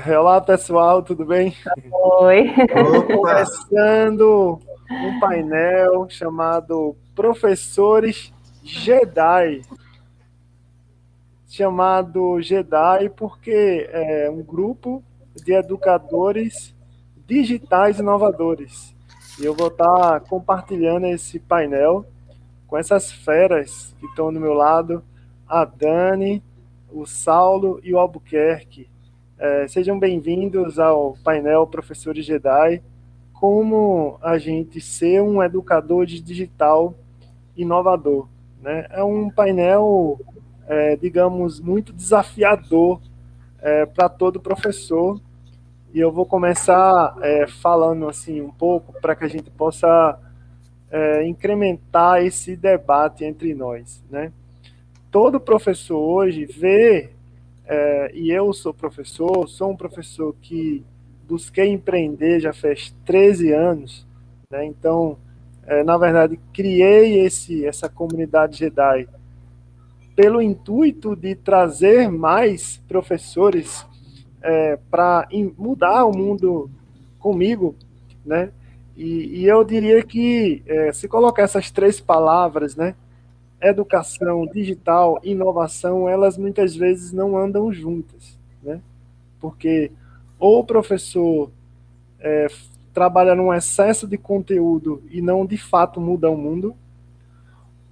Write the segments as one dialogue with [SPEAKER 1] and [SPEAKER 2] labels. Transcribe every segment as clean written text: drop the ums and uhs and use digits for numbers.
[SPEAKER 1] Olá, pessoal, tudo bem?
[SPEAKER 2] Oi.
[SPEAKER 3] Opa!
[SPEAKER 1] Começando um painel chamado Professores Jedi. Chamado Jedi porque é um grupo de educadores digitais inovadores. E eu vou estar compartilhando esse painel com essas feras que estão do meu lado, a Dani, o Saulo e o Albuquerque. Sejam bem-vindos ao painel Professores Jedi. Como a gente ser um educador digital inovador, né? É um painel, digamos, muito desafiador para todo professor. E eu vou começar falando assim um pouco para que a gente possa incrementar esse debate entre nós, né? Todo professor hoje vê, e eu sou um professor que busquei empreender já faz 13 anos, né? Então, na verdade, criei essa comunidade Jedi pelo intuito de trazer mais professores para mudar o mundo comigo, né? E eu diria que se colocar essas três palavras, né? Educação, digital, inovação, elas muitas vezes não andam juntas, né? Porque ou o professor trabalha num excesso de conteúdo e não de fato muda o mundo,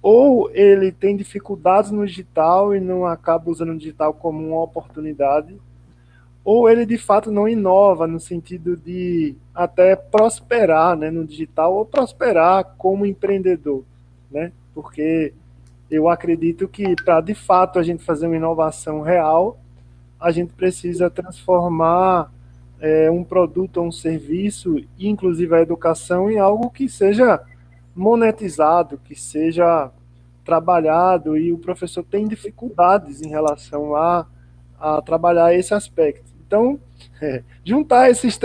[SPEAKER 1] ou ele tem dificuldades no digital e não acaba usando o digital como uma oportunidade, ou ele de fato não inova no sentido de até prosperar, né, no digital ou prosperar como empreendedor, né? Porque eu acredito que para de fato a gente fazer uma inovação real, a gente precisa transformar um produto ou um serviço, inclusive a educação, em algo que seja monetizado, que seja trabalhado, e o professor tem dificuldades em relação a trabalhar esse aspecto. Então, juntar essas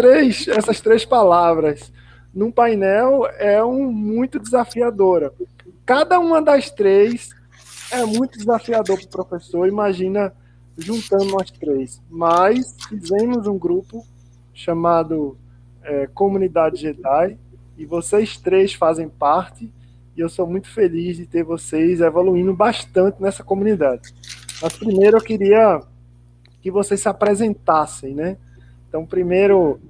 [SPEAKER 1] três palavras num painel é muito desafiadora. Cada uma das três é muito desafiador para o professor, imagina juntando as três. Mas fizemos um grupo chamado Comunidade Jedi, e vocês três fazem parte, e eu sou muito feliz de ter vocês evoluindo bastante nessa comunidade. Mas primeiro eu queria que vocês se apresentassem, né? Então, primeiro,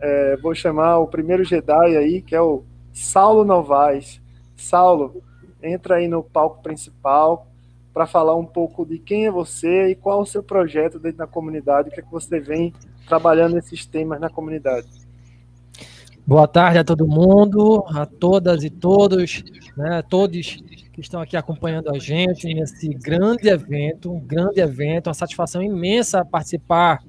[SPEAKER 1] vou chamar o primeiro Jedi aí, que é o Saulo Novaes. Saulo, entra aí no palco principal para falar um pouco de quem é você e qual é o seu projeto dentro da comunidade, o que é que você vem trabalhando nesses temas na comunidade.
[SPEAKER 4] Boa tarde a todo mundo, a todas e todos, né, todos que estão aqui acompanhando a gente nesse grande evento, uma satisfação imensa participar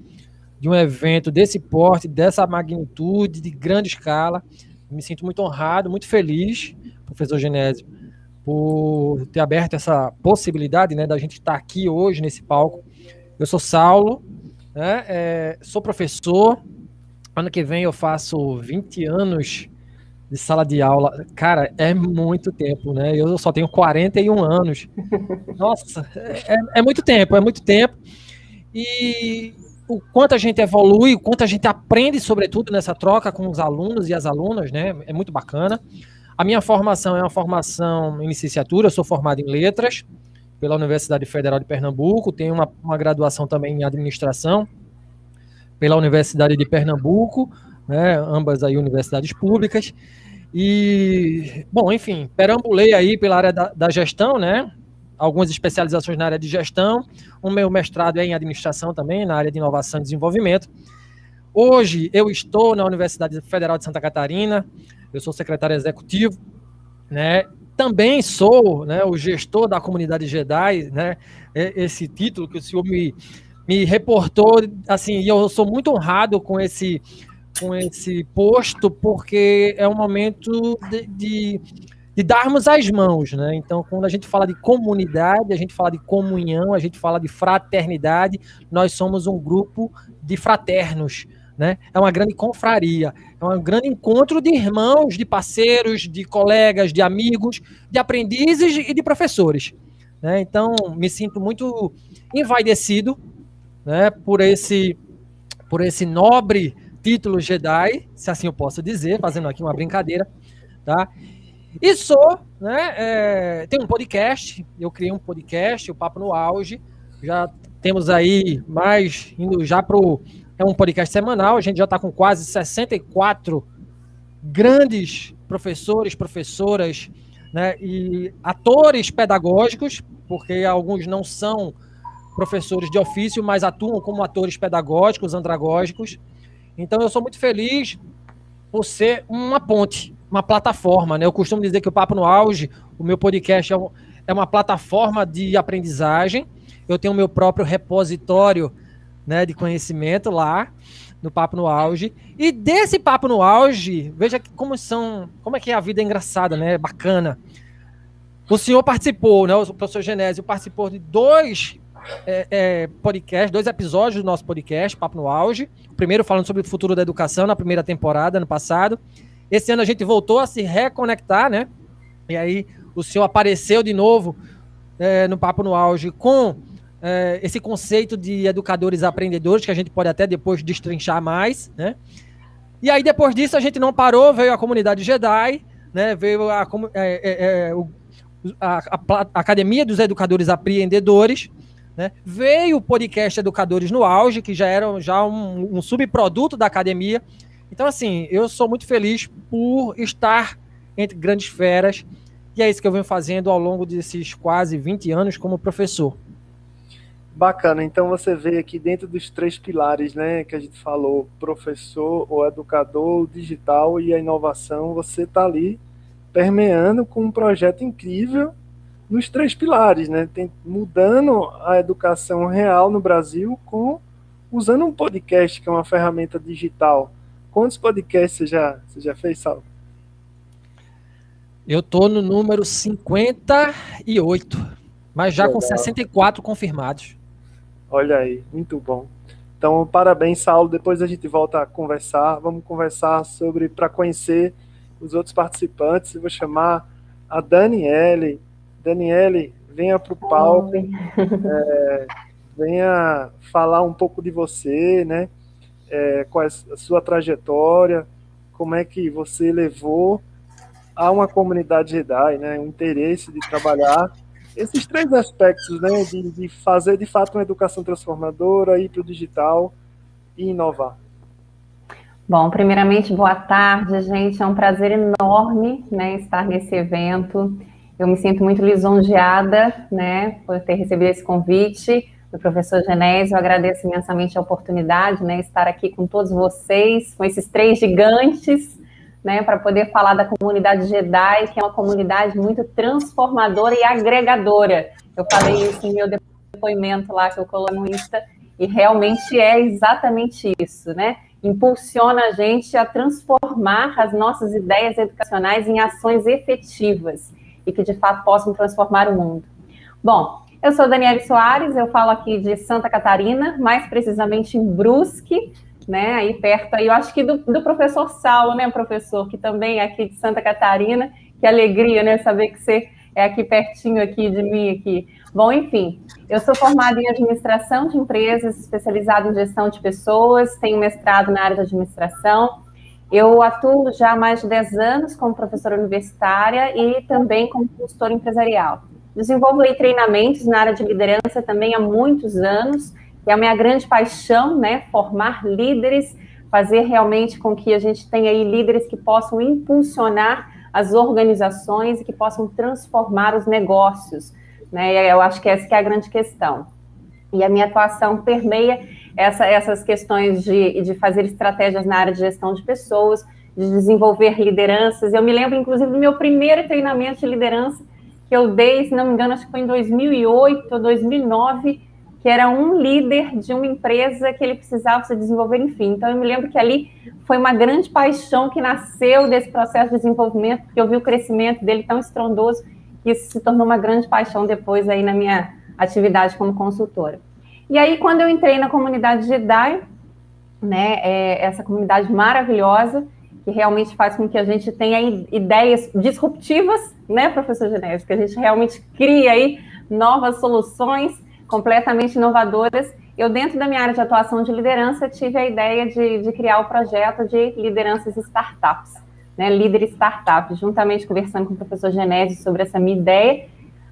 [SPEAKER 4] de um evento desse porte, dessa magnitude, de grande escala. Me sinto muito honrado, muito feliz, professor Genésio, por ter aberto essa possibilidade, né, da gente estar aqui hoje nesse palco. Eu sou Saulo, né, sou professor. Ano que vem eu faço 20 anos de sala de aula. Cara, é muito tempo, né? Eu só tenho 41 anos. Nossa, é muito tempo, é muito tempo. E o quanto a gente evolui, o quanto a gente aprende, sobretudo, nessa troca com os alunos e as alunas, né? É muito bacana. A minha formação é uma formação em licenciatura, eu sou formado em letras pela Universidade Federal de Pernambuco, tenho uma graduação também em administração pela Universidade de Pernambuco, né, ambas aí universidades públicas, e, bom, enfim, perambulei aí pela área da gestão, né, algumas especializações na área de gestão, o meu mestrado é em administração também, na área de inovação e desenvolvimento. Hoje eu estou na Universidade Federal de Santa Catarina, eu sou secretário executivo, né, também sou, né, o gestor da comunidade Jedi, né, esse título que o senhor me reportou, assim, e eu sou muito honrado com esse posto, porque é um momento de darmos as mãos, né? Então, quando a gente fala de comunidade, a gente fala de comunhão, a gente fala de fraternidade, nós somos um grupo de fraternos, né? É uma grande confraria, é um grande encontro de irmãos, de parceiros, de colegas, de amigos, de aprendizes e de professores, né? Então, me sinto muito envaidecido, né, por por esse nobre título Jedi, se assim eu posso dizer, fazendo aqui uma brincadeira, tá? E tenho um podcast, eu criei um podcast, o Papo no Auge, já temos aí indo já é um podcast semanal, a gente já está com quase 64 grandes professores, professoras, né, e atores pedagógicos, porque alguns não são professores de ofício, mas atuam como atores pedagógicos, andragógicos. Então eu sou muito feliz por ser uma ponte, uma plataforma, né? Eu costumo dizer que o Papo no Auge, o meu podcast é uma plataforma de aprendizagem. Eu tenho o meu próprio repositório, né, de conhecimento lá no Papo no Auge. E desse Papo no Auge, veja como é que a vida é engraçada, né? Bacana. O senhor participou, né? O professor Genésio participou de dois podcasts, 2 episódios do nosso podcast, Papo no Auge. O primeiro falando sobre o futuro da educação na primeira temporada, ano passado. Esse ano a gente voltou a se reconectar, né? E aí o senhor apareceu de novo no Papo no Auge com esse conceito de educadores aprendedores, que a gente pode até depois destrinchar mais, né? E aí depois disso a gente não parou, veio a comunidade Jedi, né? Veio a Academia dos Educadores Apreendedores, né? Veio o podcast Educadores no Auge, que já era um subproduto da academia. Então, assim, eu sou muito feliz por estar entre grandes feras, e é isso que eu venho fazendo ao longo desses quase 20 anos como professor.
[SPEAKER 1] Bacana, então você vê aqui dentro dos 3 pilares, né, que a gente falou, professor, o educador, o digital e a inovação, você está ali permeando com um projeto incrível nos 3 pilares, né, mudando a educação real no Brasil usando um podcast, que é uma ferramenta digital. Quantos podcasts você já fez, Saulo?
[SPEAKER 4] Eu estou no número 58, mas já com 64 confirmados.
[SPEAKER 1] Olha aí, muito bom. Então, parabéns, Saulo. Depois a gente volta a conversar. Vamos conversar para conhecer os outros participantes. Eu vou chamar a Daniele. Daniele, venha para o palco. Venha falar um pouco de você, né? Qual é a sua trajetória, como é que você levou a uma comunidade Jedi, né? O interesse de trabalhar esses 3 aspectos, né, de fazer de fato uma educação transformadora, ir para o digital e inovar.
[SPEAKER 2] Bom, primeiramente, boa tarde, gente. É um prazer enorme, né, estar nesse evento. Eu me sinto muito lisonjeada, né, por ter recebido esse convite do professor Genésio. Eu agradeço imensamente a oportunidade, né, estar aqui com todos vocês, com esses 3 gigantes, né, para poder falar da comunidade Jedi, que é uma comunidade muito transformadora e agregadora. Eu falei isso em meu depoimento lá que eu coloquei no Insta, e realmente é exatamente isso, né? Impulsiona a gente a transformar as nossas ideias educacionais em ações efetivas e que, de fato, possam transformar o mundo. Bom, eu sou Daniele Soares, eu falo aqui de Santa Catarina, mais precisamente em Brusque, né, aí perto, aí eu acho que do professor Saulo, né, professor, que também é aqui de Santa Catarina. Que alegria, né, saber que você é aqui pertinho aqui de mim aqui. Bom, enfim, eu sou formada em administração de empresas, especializada em gestão de pessoas, tenho mestrado na área de administração. Eu atuo já há mais de 10 anos como professora universitária e também como consultora empresarial. Desenvolvo treinamentos na área de liderança também há muitos anos, que é a minha grande paixão, né, formar líderes, fazer realmente com que a gente tenha aí líderes que possam impulsionar as organizações e que possam transformar os negócios, né, eu acho que essa que é a grande questão. E a minha atuação permeia essas questões de fazer estratégias na área de gestão de pessoas, de desenvolver lideranças. Eu me lembro, inclusive, do meu primeiro treinamento de liderança que eu dei, se não me engano, acho que foi em 2008 ou 2009, que era um líder de uma empresa que ele precisava se desenvolver, enfim. Então, eu me lembro que ali foi uma grande paixão que nasceu desse processo de desenvolvimento, porque eu vi o crescimento dele tão estrondoso, que isso se tornou uma grande paixão depois aí na minha atividade como consultora. E aí, quando eu entrei na comunidade Jedi, né, essa comunidade maravilhosa, que realmente faz com que a gente tenha ideias disruptivas, né, professor Genésio, que a gente realmente cria aí novas soluções completamente inovadoras. eu, dentro da minha área de atuação de liderança, tive a ideia de criar o projeto de lideranças startups, né, Líder Startup, juntamente conversando com o professor Genésio sobre essa minha ideia.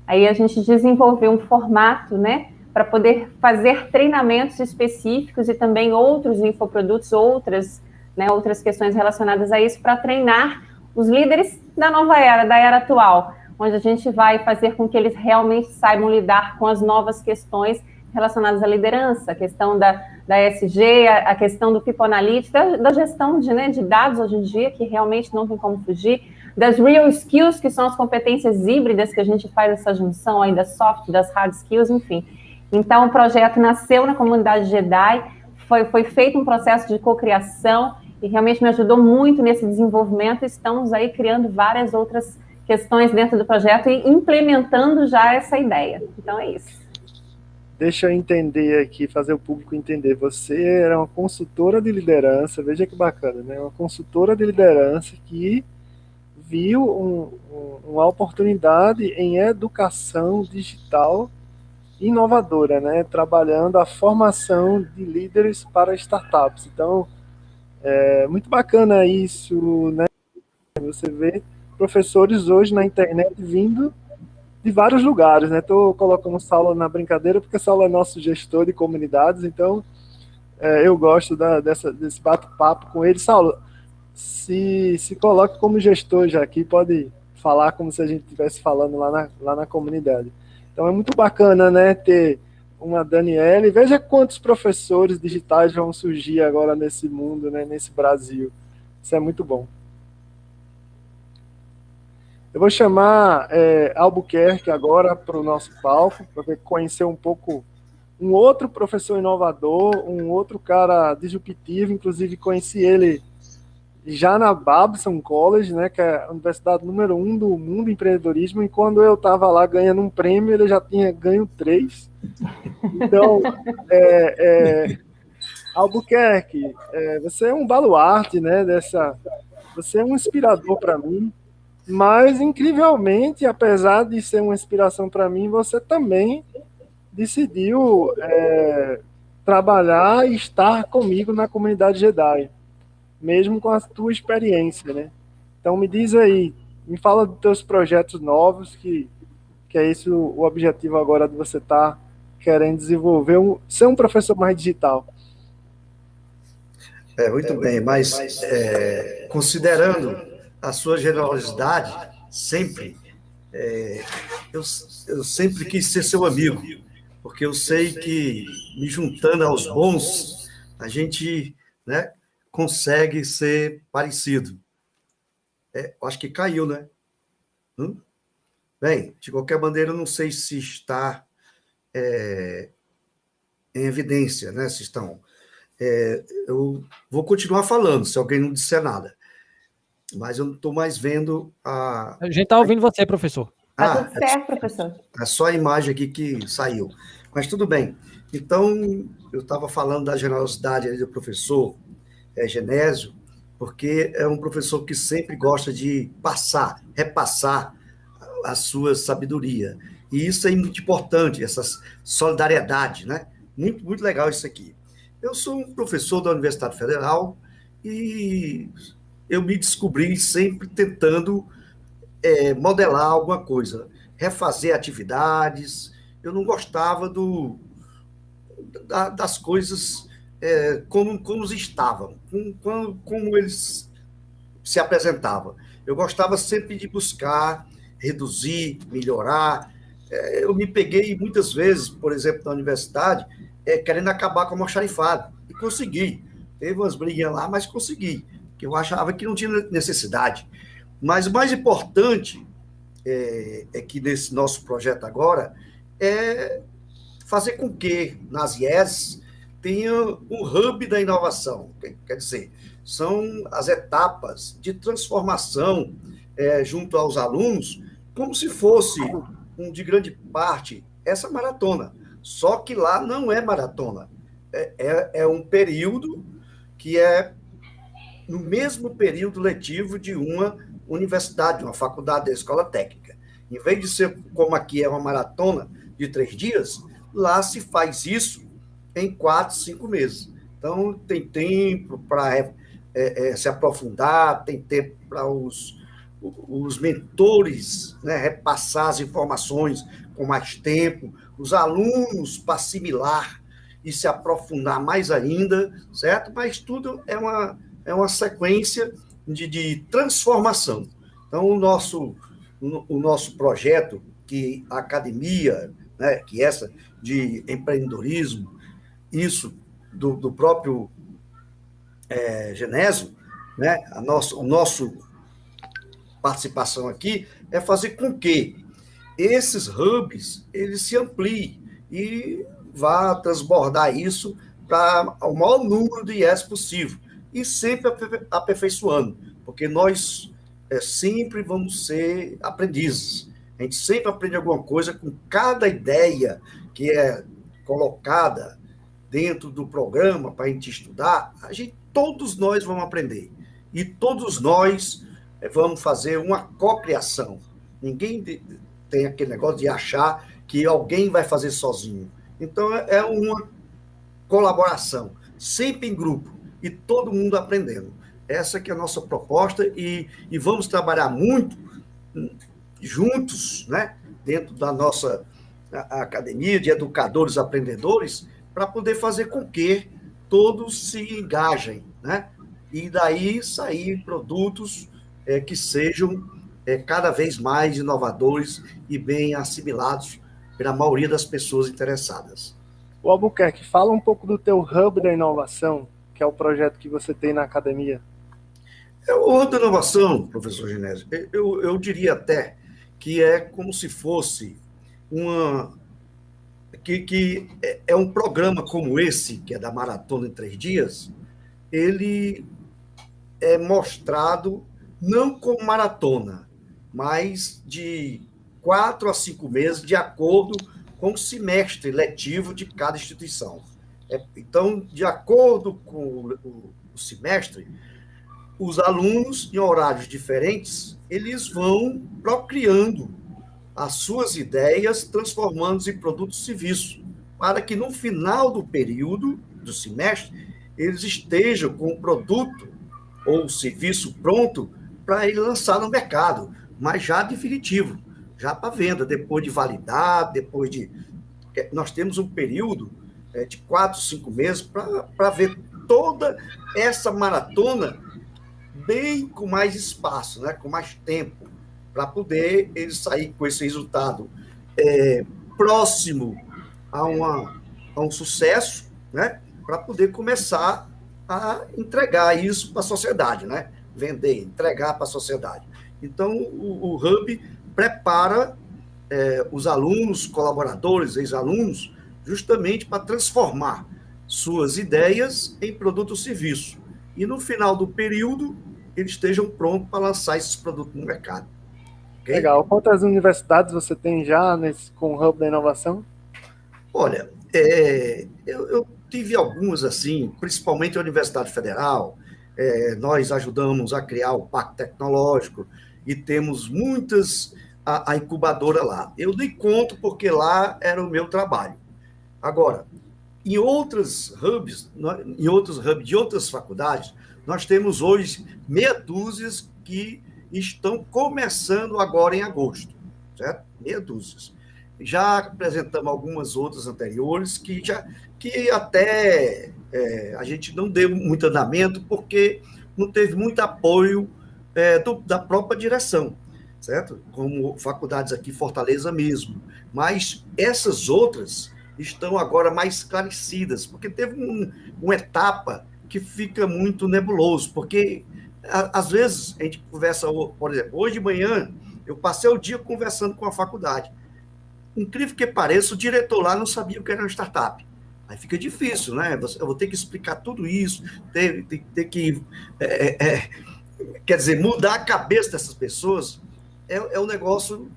[SPEAKER 2] Aí a gente desenvolveu um formato, né, para poder fazer treinamentos específicos e também outros infoprodutos, outras questões relacionadas a isso, para treinar os líderes da nova era, da era atual, onde a gente vai fazer com que eles realmente saibam lidar com as novas questões relacionadas à liderança, a questão da ESG, a questão do People Analytics, da gestão de dados hoje em dia, que realmente não tem como fugir, das real skills, que são as competências híbridas, que a gente faz essa junção aí das soft, das hard skills, enfim. Então, o projeto nasceu na comunidade Jedi, foi feito um processo de cocriação e realmente me ajudou muito nesse desenvolvimento. Estamos aí criando várias outras questões dentro do projeto e implementando já essa ideia. Então, é isso.
[SPEAKER 1] Deixa eu entender aqui, fazer o público entender. Você era uma consultora de liderança, veja que bacana, né? Uma consultora de liderança que viu uma oportunidade em educação digital inovadora, né? Trabalhando a formação de líderes para startups. Então, é muito bacana isso, né? Você vê professores hoje na internet vindo de vários lugares, né? Estou colocando o Saulo na brincadeira, porque o Saulo é nosso gestor de comunidades, então eu gosto desse bate-papo com ele. Saulo, se coloque como gestor já aqui, pode falar como se a gente estivesse falando lá na comunidade. Então é muito bacana, né, ter uma Daniele. Veja quantos professores digitais vão surgir agora nesse mundo, né, nesse Brasil. Isso é muito bom. Eu vou chamar Albuquerque agora para o nosso palco, para conhecer um pouco um outro professor inovador, um outro cara disruptivo. Inclusive conheci ele já na Babson College, né, que é a universidade número 1 do mundo em empreendedorismo, e quando eu estava lá ganhando um prêmio, ele já tinha ganho 3. Então, Albuquerque, você é um baluarte, né, você é um inspirador para mim, mas, incrivelmente, apesar de ser uma inspiração para mim, você também decidiu trabalhar e estar comigo na comunidade Jedi, mesmo com a tua experiência, né? Então, me diz aí, me fala dos teus projetos novos, que é esse o objetivo agora de você estar querendo desenvolver, ser um professor mais digital.
[SPEAKER 3] Muito bem, mas considerando a sua generosidade, sempre, eu sempre quis ser seu amigo, porque eu sei que, me juntando aos bons, a gente, né, consegue ser parecido. Eu acho que caiu, né? Bem, de qualquer maneira, eu não sei se está em evidência, né? Se estão. Eu vou continuar falando, se alguém não disser nada. Mas eu não estou mais vendo a...
[SPEAKER 4] A gente está ouvindo você, professor.
[SPEAKER 2] Está tudo certo, professor.
[SPEAKER 3] É só a imagem aqui que saiu. Mas tudo bem. Então, eu estava falando da generosidade ali do professor Genésio, porque é um professor que sempre gosta de repassar a sua sabedoria. E isso é muito importante, essa solidariedade, né? Muito, muito legal isso aqui. Eu sou um professor da Universidade Federal e eu me descobri sempre tentando modelar alguma coisa, refazer atividades. Eu não gostava das coisas como estavam, como eles se apresentavam. Eu gostava sempre de buscar, reduzir, melhorar. Eu me peguei muitas vezes, por exemplo, na universidade, querendo acabar com o almoxarifado, e consegui. Teve umas briguinhas lá, mas consegui, que eu achava que não tinha necessidade. Mas o mais importante é que nesse nosso projeto agora é fazer com que nas IES tenha um hub da inovação. Quer dizer, são as etapas de transformação junto aos alunos, como se fosse, de grande parte, essa maratona. Só que lá não é maratona. É um período que é no mesmo período letivo de uma universidade, uma faculdade da escola técnica. Em vez de ser como aqui é uma maratona de 3 dias, lá se faz isso em 4, 5 meses. Então, tem tempo para se aprofundar, tem tempo para os mentores, né, repassar as informações com mais tempo, os alunos para assimilar e se aprofundar mais ainda, certo? Mas tudo é uma sequência de transformação. Então, o nosso projeto, que a academia, né, que essa de empreendedorismo, isso do próprio Genésio, né, o nosso participação aqui é fazer com que esses hubs eles se ampliem e vá transbordar isso para o maior número de IES possível e sempre aperfeiçoando, porque nós sempre vamos ser aprendizes. A gente sempre aprende alguma coisa com cada ideia que é colocada dentro do programa para a gente estudar, todos nós vamos aprender. E todos nós vamos fazer uma cocriação. Ninguém tem aquele negócio de achar que alguém vai fazer sozinho. Então, é uma colaboração, sempre em grupo, e todo mundo aprendendo. Essa que é a nossa proposta, e vamos trabalhar muito juntos, né, dentro da nossa academia de educadores aprendedores, para poder fazer com que todos se engajem, né, e daí sair produtos que sejam cada vez mais inovadores e bem assimilados pela maioria das pessoas interessadas.
[SPEAKER 1] O Albuquerque, fala um pouco do teu Hub da Inovação, que é o projeto que você tem na academia.
[SPEAKER 3] O Hub da Inovação, professor Genésio, eu diria até que é como se fosse que é um programa como esse, que é da Maratona em 3 dias, ele é mostrado não como maratona, mas de 4 a 5 meses, de acordo com o semestre letivo de cada instituição. Então, de acordo com o semestre, os alunos, em horários diferentes, eles vão procriando as suas ideias, transformando-as em produtos e serviços, para que no final do período, do semestre, eles estejam com o produto ou o serviço pronto para ele lançar no mercado, mas já definitivo, já para venda, depois de validar, depois de... Nós temos um período de 4, 5 meses para ver toda essa maratona bem com mais espaço, né, com mais tempo, para poder ele sair com esse resultado próximo a um sucesso, né, para poder começar a entregar isso para a sociedade, né, vender, entregar para a sociedade. Então, o Hub prepara os alunos, colaboradores, ex-alunos, justamente para transformar suas ideias em produto ou serviço. E no final do período, eles estejam prontos para lançar esses produtos no mercado. Okay?
[SPEAKER 1] Legal. Quantas universidades você tem já com o Hub da Inovação?
[SPEAKER 3] Olha, eu tive algumas assim, principalmente a Universidade Federal. Nós ajudamos a criar o Parque Tecnológico e temos muitas a incubadora lá. Eu dei conta porque lá era o meu trabalho. Agora, em outros hubs de outras faculdades, nós temos hoje meia dúzia que estão começando agora em agosto, certo? Meia dúzia. Já apresentamos algumas outras anteriores que até a gente não deu muito andamento porque não teve muito apoio da própria direção, certo? Como faculdades aqui em Fortaleza mesmo. Mas essas outras estão agora mais esclarecidas, porque teve uma etapa que fica muito nebuloso, porque às vezes a gente conversa, por exemplo, hoje de manhã eu passei o dia conversando com a faculdade. Incrível que pareça, o diretor lá não sabia o que era uma startup. Aí fica difícil, né? Eu vou ter que explicar tudo isso, ter que quer dizer, mudar a cabeça dessas pessoas é um negócio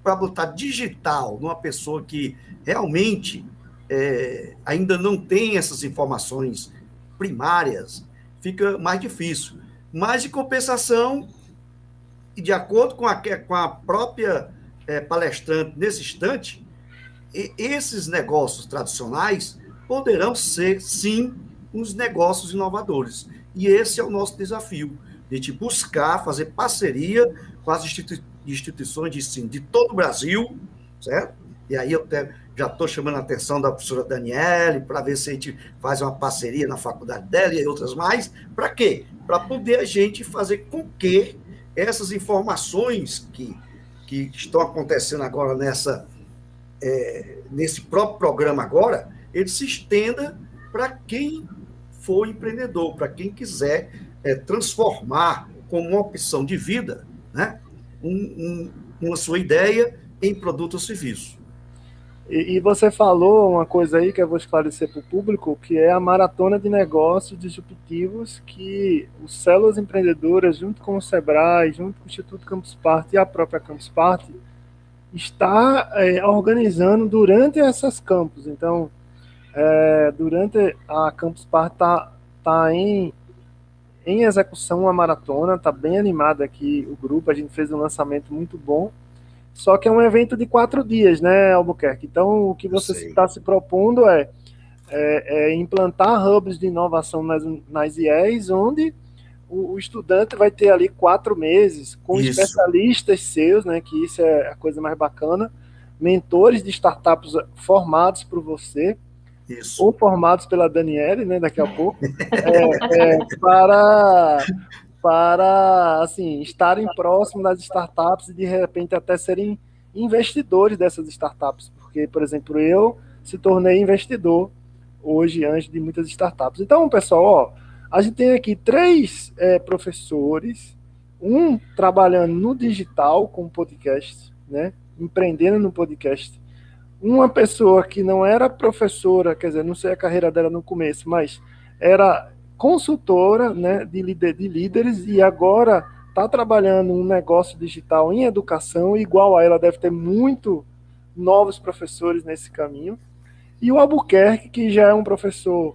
[SPEAKER 3] para botar digital numa pessoa que realmente ainda não tem essas informações primárias, fica mais difícil. Mas, de compensação, e de acordo com a própria palestrante nesse instante, esses negócios tradicionais poderão ser, sim, uns negócios inovadores. E esse é o nosso desafio, de gente buscar fazer parceria com as instituições de ensino de todo o Brasil, certo? E aí eu já estou chamando a atenção da professora Daniele para ver se a gente faz uma parceria na faculdade dela e outras mais. Para quê? Para poder a gente fazer com que essas informações que estão acontecendo agora nesse próprio programa agora, ele se estenda para quem for empreendedor, para quem quiser transformar como uma opção de vida, né, uma sua ideia em produto ou serviço.
[SPEAKER 1] E você falou uma coisa aí que eu vou esclarecer para o público, que é a maratona de negócios disruptivos que o Células Empreendedoras, junto com o Sebrae, junto com o Instituto Campus Party e a própria Campus Party, está organizando durante essas campus. Então, durante a Campus Party está em execução uma maratona, está bem animado aqui o grupo, a gente fez um lançamento muito bom. Só que é um evento de 4 dias, né, Albuquerque? Então, o que você está se propondo é implantar hubs de inovação nas IEs, onde o estudante vai ter ali 4 meses com especialistas seus, né, que isso é a coisa mais bacana, mentores de startups formados por você, ou formados pela Daniele, né, daqui a pouco, para assim, estarem próximos das startups e, de repente, até serem investidores dessas startups. Porque, por exemplo, eu se tornei investidor hoje, antes de muitas startups. Então, pessoal, a gente tem aqui 3 professores, um trabalhando no digital com podcast, né, empreendendo no podcast, uma pessoa que não era professora, quer dizer, não sei a carreira dela no começo, mas era consultora, né, de líderes, e agora está trabalhando um negócio digital em educação, igual a ela, deve ter muito novos professores nesse caminho. E o Albuquerque, que já é um professor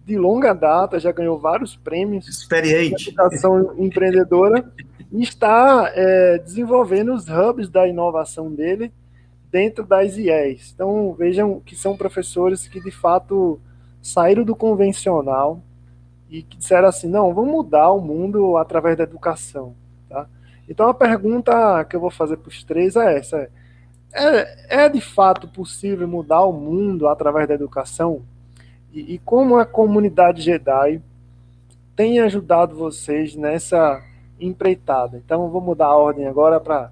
[SPEAKER 1] de longa data, já ganhou vários prêmios
[SPEAKER 3] experiente
[SPEAKER 1] de educação empreendedora, e está desenvolvendo os hubs da inovação dele dentro das IEs. Então, vejam que são professores que, de fato, saíram do convencional e que disseram assim, não, vamos mudar o mundo através da educação. Tá? Então, a pergunta que eu vou fazer para os 3 é essa. É de fato possível mudar o mundo através da educação? E como a comunidade Jedi tem ajudado vocês nessa empreitada? Então, eu vou mudar a ordem agora para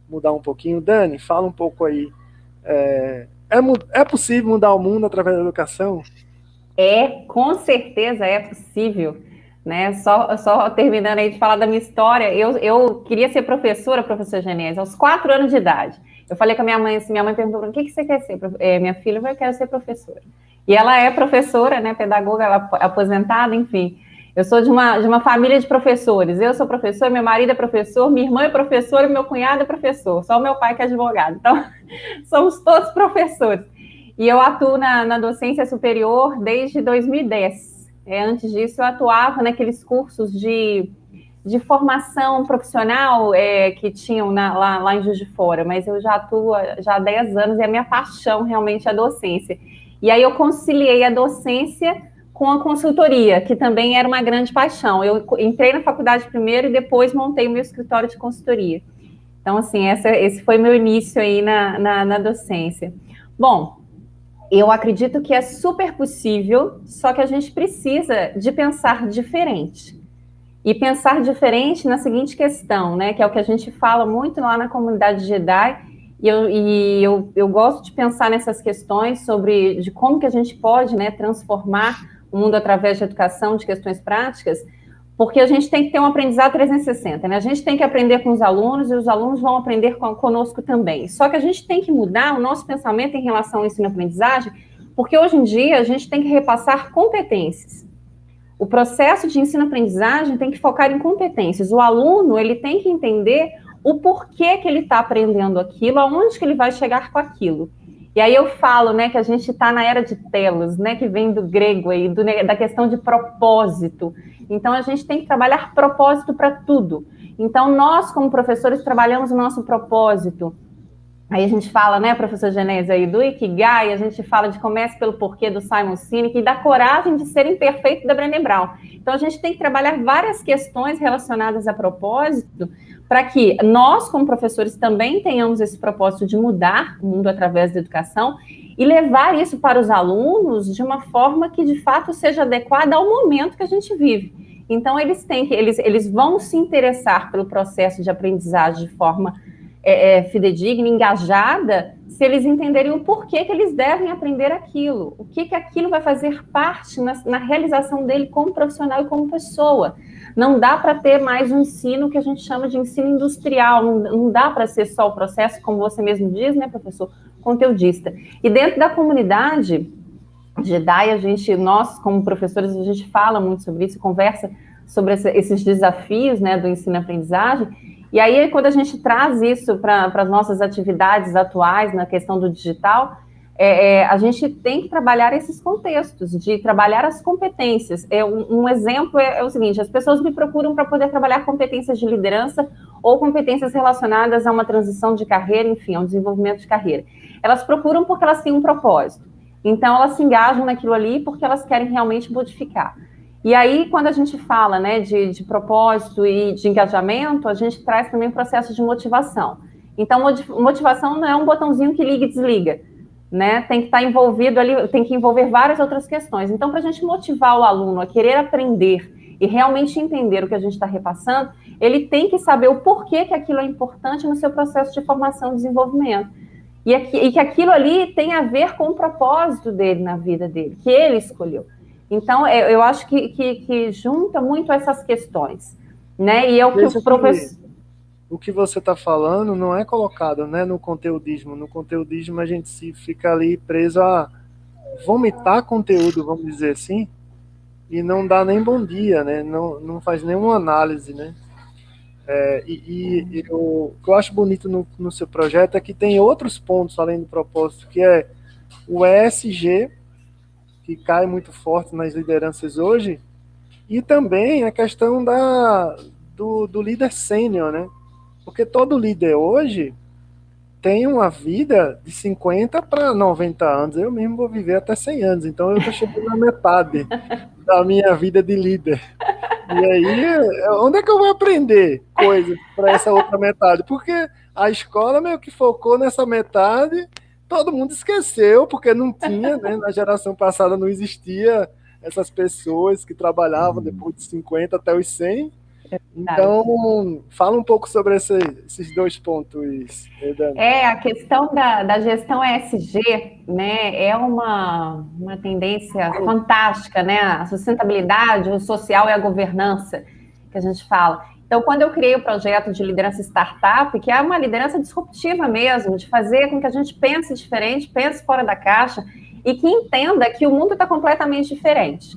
[SPEAKER 1] mudar um pouquinho. Dani, fala um pouco aí. É possível mudar o mundo através da educação?
[SPEAKER 2] Com certeza é possível, né? Só terminando aí de falar da minha história, eu queria ser professora Genese, aos 4 anos de idade. Eu falei com a minha mãe, assim, minha mãe perguntou, o que você quer ser? Minha filha, eu quero ser professora. E ela é professora, né, pedagoga, ela é aposentada, enfim. Eu sou de uma família de professores. Eu sou professora, meu marido é professor, minha irmã é professora e meu cunhado é professor. Só o meu pai que é advogado. Então, somos todos professores. E eu atuo na docência superior desde 2010. Antes disso, eu atuava naqueles cursos de formação profissional que tinham lá em Juiz de Fora, mas eu já atuo já há 10 anos e a minha paixão realmente é a docência. E aí eu conciliei a docência com a consultoria, que também era uma grande paixão. Eu entrei na faculdade primeiro e depois montei o meu escritório de consultoria. Então, assim, esse foi meu início aí na docência. Bom, eu acredito que é super possível, só que a gente precisa de pensar diferente. E pensar diferente na seguinte questão, né, que é o que a gente fala muito lá na comunidade Jedi, e eu gosto de pensar nessas questões de como que a gente pode, né, transformar o mundo através de educação, de questões práticas, porque a gente tem que ter um aprendizado 360, né? A gente tem que aprender com os alunos e os alunos vão aprender conosco também. Só que a gente tem que mudar o nosso pensamento em relação ao ensino-aprendizagem, porque hoje em dia a gente tem que repassar competências. O processo de ensino-aprendizagem tem que focar em competências. O aluno, ele tem que entender o porquê que ele está aprendendo aquilo, aonde que ele vai chegar com aquilo. E aí eu falo, né, que a gente está na era de telos, né, que vem do grego aí, da questão de propósito. Então, a gente tem que trabalhar propósito para tudo. Então, nós, como professores, trabalhamos o nosso propósito Aí a gente fala, né, professor Genésio, aí do Ikigai, a gente fala de Comece pelo Porquê, do Simon Sinek, e da coragem de ser imperfeito, da Brené Brown. Então, a gente tem que trabalhar várias questões relacionadas a propósito, para que nós, como professores, também tenhamos esse propósito de mudar o mundo através da educação, e levar isso para os alunos de uma forma que, de fato, seja adequada ao momento que a gente vive. Então, eles vão se interessar pelo processo de aprendizagem de forma fidedigna, engajada, se eles entenderem o porquê que eles devem aprender aquilo, o que aquilo vai fazer parte na realização dele como profissional e como pessoa. Não dá para ter mais um ensino que a gente chama de ensino industrial, não dá para ser só o processo, como você mesmo diz, né, professor, conteudista. E dentro da comunidade Jedi, nós, como professores, a gente fala muito sobre isso, conversa sobre esses desafios, né, do ensino-aprendizagem. E aí, quando a gente traz isso para as nossas atividades atuais, na questão do digital, a gente tem que trabalhar esses contextos, de trabalhar as competências. Um exemplo é o seguinte: as pessoas me procuram para poder trabalhar competências de liderança ou competências relacionadas a uma transição de carreira, enfim, a um desenvolvimento de carreira. Elas procuram porque elas têm um propósito. Então, elas se engajam naquilo ali porque elas querem realmente modificar. E aí, quando a gente fala, né, de propósito e de engajamento, a gente traz também o processo de motivação. Então, motivação não é um botãozinho que liga e desliga, né? Tem que estar envolvido ali, tem que envolver várias outras questões. Então, para a gente motivar o aluno a querer aprender e realmente entender o que a gente está repassando, ele tem que saber o porquê que aquilo é importante no seu processo de formação e desenvolvimento. E que aquilo ali tem a ver com o propósito dele na vida dele, que ele escolheu. Então, eu acho que junta muito essas questões, né? E é o que o professor...
[SPEAKER 1] O que você está falando não é colocado, né, no conteudismo. No conteudismo, a gente fica ali preso a vomitar conteúdo, vamos dizer assim, e não dá nem bom dia, né? Não faz nenhuma análise, né? O que eu acho bonito no seu projeto é que tem outros pontos além do propósito, que é o ESG, que cai muito forte nas lideranças hoje, e também a questão do líder sênior, né? Porque todo líder hoje tem uma vida de 50 para 90 anos. Eu mesmo vou viver até 100 anos, então eu estou chegando na metade da minha vida de líder. E aí, onde é que eu vou aprender coisas para essa outra metade? Porque a escola meio que focou nessa metade, todo mundo esqueceu, porque não tinha, né? Na geração passada não existia essas pessoas que trabalhavam depois de 50 até os 100. Então, fala um pouco sobre esses dois pontos, Dani.
[SPEAKER 2] A questão da gestão ESG, né, é uma tendência fantástica, né? A sustentabilidade, o social e a governança, que a gente fala. Então, quando eu criei o projeto de liderança startup, que é uma liderança disruptiva mesmo, de fazer com que a gente pense diferente, pense fora da caixa, e que entenda que o mundo está completamente diferente.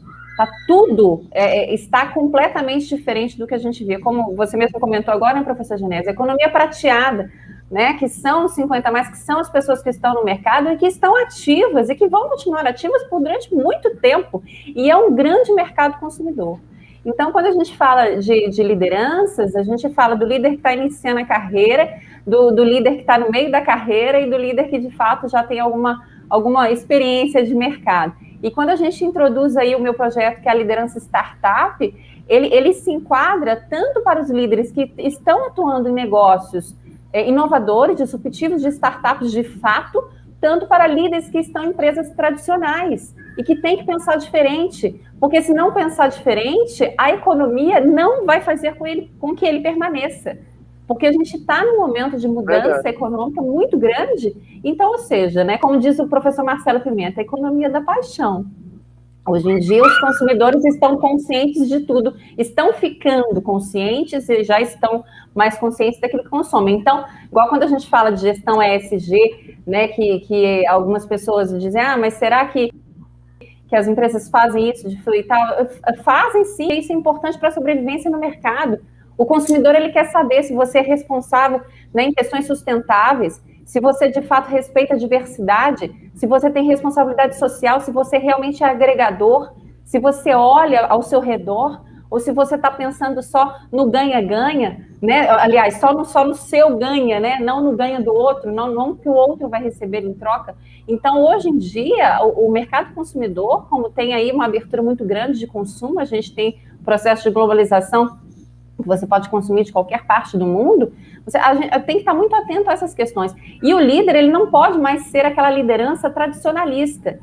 [SPEAKER 2] Tudo está completamente diferente do que a gente vê. Como você mesmo comentou agora, né, professor Genésio, a economia prateada, né, que são os 50+, que são as pessoas que estão no mercado e que estão ativas e que vão continuar ativas durante muito tempo. E é um grande mercado consumidor. Então, quando a gente fala de lideranças, a gente fala do líder que está iniciando a carreira, do líder que está no meio da carreira e do líder que, de fato, já tem alguma experiência de mercado. E quando a gente introduz aí o meu projeto, que é a liderança startup, ele se enquadra tanto para os líderes que estão atuando em negócios inovadores, disruptivos, de startups de fato, tanto para líderes que estão em empresas tradicionais e que têm que pensar diferente, porque se não pensar diferente, a economia não vai fazer com que ele permaneça. Porque a gente está num momento de mudança econômica muito grande. Então, ou seja, né, como diz o professor Marcelo Pimenta, a economia da paixão. Hoje em dia, os consumidores estão conscientes de tudo, estão ficando conscientes e já estão mais conscientes daquilo que consomem. Então, igual quando a gente fala de gestão ESG, né, que algumas pessoas dizem, mas será que as empresas fazem isso de fluir e tal? Fazem sim, isso é importante para a sobrevivência no mercado. O consumidor, ele quer saber se você é responsável, né, em questões sustentáveis, se você de fato respeita a diversidade, se você tem responsabilidade social, se você realmente é agregador, se você olha ao seu redor, ou se você está pensando só no ganha-ganha, né? Aliás, só no seu ganha, né? Não no ganha do outro, não que o outro vai receber em troca. Então, hoje em dia, o mercado consumidor, como tem aí uma abertura muito grande de consumo, a gente tem processo de globalização que você pode consumir de qualquer parte do mundo, a gente tem que estar muito atento a essas questões. E o líder, ele não pode mais ser aquela liderança tradicionalista,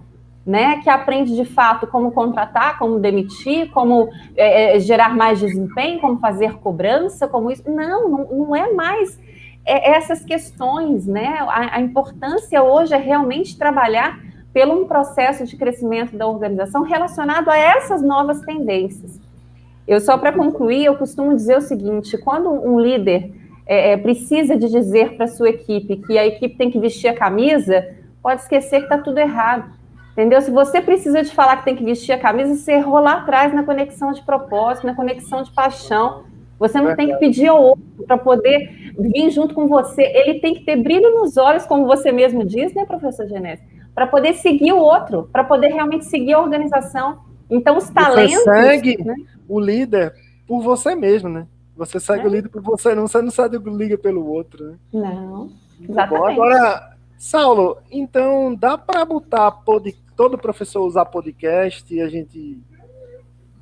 [SPEAKER 2] né, que aprende de fato como contratar, como demitir, como gerar mais desempenho, como fazer cobrança, como isso. Não é mais essas questões, né? A importância hoje é realmente trabalhar pelo um processo de crescimento da organização relacionado a essas novas tendências. Eu só para concluir, eu costumo dizer o seguinte: quando um líder precisa de dizer para a sua equipe que a equipe tem que vestir a camisa, pode esquecer que está tudo errado. Entendeu? Se você precisa de falar que tem que vestir a camisa, você errou lá atrás na conexão de propósito, na conexão de paixão. Você não tem que pedir ao outro para poder vir junto com você. Ele tem que ter brilho nos olhos, como você mesmo diz, né, professor Genésio? Para poder seguir o outro, para poder realmente seguir a organização. Então, os talentos...
[SPEAKER 1] Você segue, né, o líder por você mesmo, né? Você segue o líder por você não segue o líder pelo outro, né?
[SPEAKER 2] Não, exatamente.
[SPEAKER 1] Bom, agora, Saulo, então dá para botar todo professor usar podcast e a gente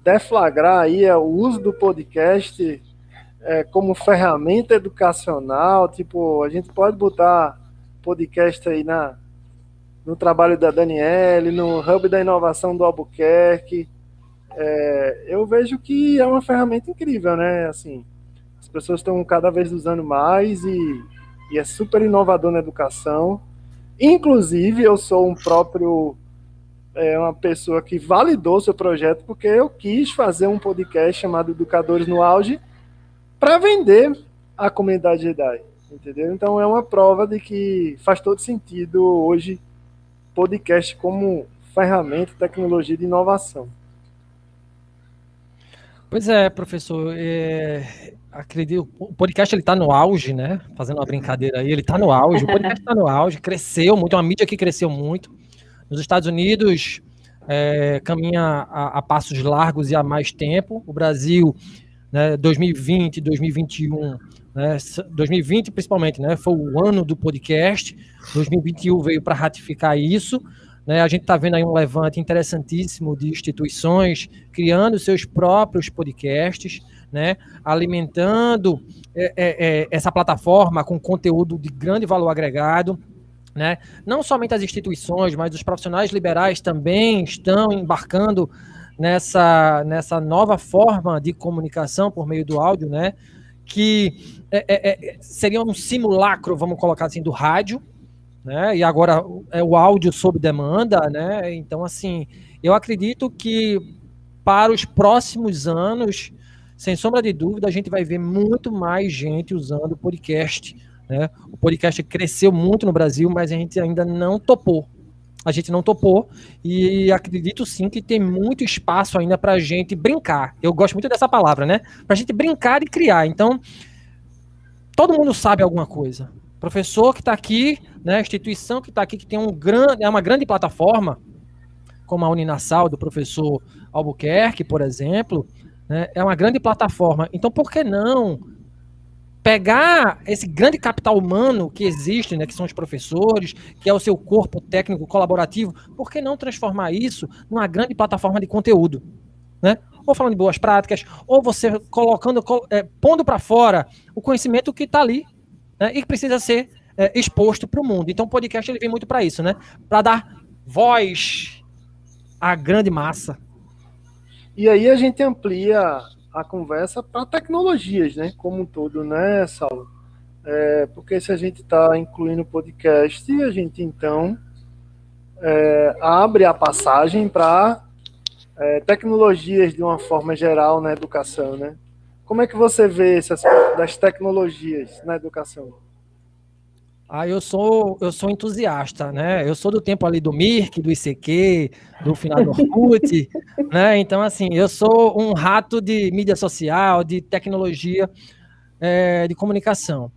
[SPEAKER 1] deflagrar aí o uso do podcast como ferramenta educacional? Tipo, a gente pode botar podcast aí no trabalho da Daniele, no Hub da Inovação do Albuquerque. Eu vejo que é uma ferramenta incrível, né? Assim, as pessoas estão cada vez usando mais e é super inovador na educação. Inclusive, eu sou uma pessoa que validou seu projeto porque eu quis fazer um podcast chamado Educadores no Auge para vender a comunidade Jedi, entendeu? Então é uma prova de que faz todo sentido hoje podcast como ferramenta, tecnologia de inovação.
[SPEAKER 4] Pois é, professor, acredito, o podcast ele está no auge, né? Fazendo uma brincadeira aí, ele está no auge, o podcast está no auge, cresceu muito, é uma mídia que cresceu muito. Nos Estados Unidos caminha a passos largos e há mais tempo. O Brasil, né, 2020, 2021, né, 2020 principalmente, né, foi o ano do podcast. 2021 veio para ratificar isso. Né, a gente está vendo aí um levante interessantíssimo de instituições criando seus próprios podcasts, né, alimentando essa plataforma com conteúdo de grande valor agregado. Né? Não somente as instituições, mas os profissionais liberais também estão embarcando nessa nova forma de comunicação por meio do áudio, né? Que seria um simulacro, vamos colocar assim, do rádio, né? E agora é o áudio sob demanda, né? Então, assim, eu acredito que para os próximos anos, sem sombra de dúvida, a gente vai ver muito mais gente usando o podcast. Né? O podcast cresceu muito no Brasil, mas a gente ainda não topou. A gente não topou e acredito sim que tem muito espaço ainda para a gente brincar. Eu gosto muito dessa palavra, né? Para a gente brincar e criar. Então, todo mundo sabe alguma coisa. Professor que está aqui, né? Instituição que está aqui, que tem uma grande plataforma, como a Uninasal, do professor Albuquerque, por exemplo, né? É uma grande plataforma. Então, por que não pegar esse grande capital humano que existe, né, que são os professores, que é o seu corpo técnico colaborativo, por que não transformar isso numa grande plataforma de conteúdo? Né? Ou falando de boas práticas, ou você pondo para fora o conhecimento que está ali, né, e que precisa ser exposto para o mundo. Então o podcast ele vem muito para isso, né? Para dar voz à grande massa.
[SPEAKER 1] E aí a gente amplia a conversa para tecnologias, né, como um todo, né, Saulo? Porque se a gente está incluindo o podcast, a gente então abre a passagem para tecnologias de uma forma geral na educação, né? Como é que você vê esse aspecto das tecnologias na educação?
[SPEAKER 4] Eu sou entusiasta, né? Eu sou do tempo ali do Mirk, do ICQ, do finado Orkut, né? Então, assim, eu sou um rato de mídia social, de tecnologia, de comunicação.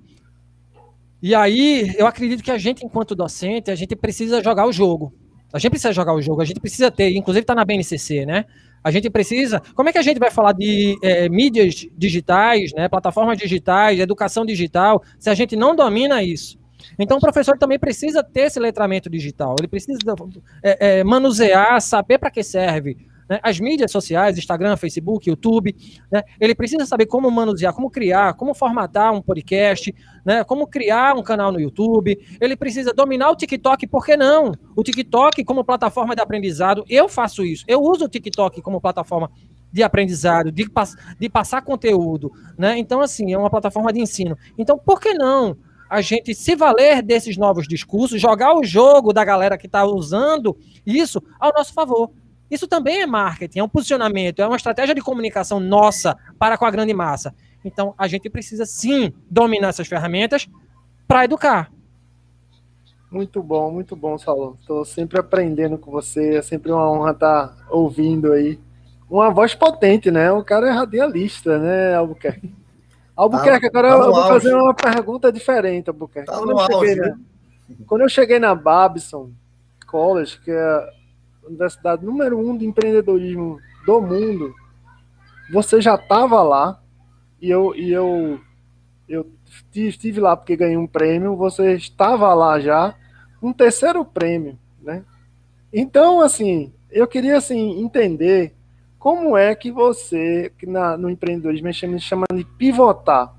[SPEAKER 4] E aí, eu acredito que a gente, enquanto docente, a gente precisa jogar o jogo. A gente precisa jogar o jogo, a gente precisa ter, inclusive está na BNCC, né? A gente precisa... Como é que a gente vai falar de mídias digitais, né, plataformas digitais, educação digital, se a gente não domina isso? Então, o professor também precisa ter esse letramento digital, ele precisa manusear, saber para que serve, né, as mídias sociais, Instagram, Facebook, YouTube, né, ele precisa saber como manusear, como criar, como formatar um podcast, né, como criar um canal no YouTube, ele precisa dominar o TikTok, por que não? O TikTok como plataforma de aprendizado, eu faço isso, eu uso o TikTok como plataforma de aprendizado, de passar conteúdo, né? Então, assim, é uma plataforma de ensino. Então, por que não a gente se valer desses novos discursos, jogar o jogo da galera que está usando isso ao nosso favor? Isso também é marketing, é um posicionamento, é uma estratégia de comunicação nossa para com a grande massa. Então, a gente precisa, sim, dominar essas ferramentas para educar.
[SPEAKER 1] Muito bom, Saulo. Estou sempre aprendendo com você, é sempre uma honra estar ouvindo aí. Uma voz potente, né? O cara é radialista, né, Albuquerque? Albuquerque, agora eu vou fazer uma pergunta diferente, Albuquerque. Quando eu cheguei na Babson College, que é a universidade número 1 de empreendedorismo do mundo, você já estava lá, e eu estive lá porque ganhei um prêmio, você estava lá já, um terceiro prêmio, né? Então, assim, eu queria assim, entender como é que você, que no empreendedorismo chama de pivotar,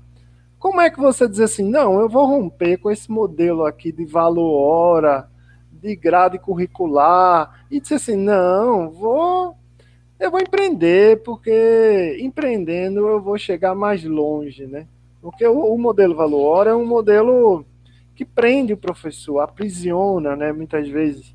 [SPEAKER 1] como é que você diz assim, não, eu vou romper com esse modelo aqui de valor hora, de grade curricular, e dizer assim, não, eu vou empreender, porque empreendendo eu vou chegar mais longe, né? Porque o modelo valor hora é um modelo que prende o professor, aprisiona, né? Muitas vezes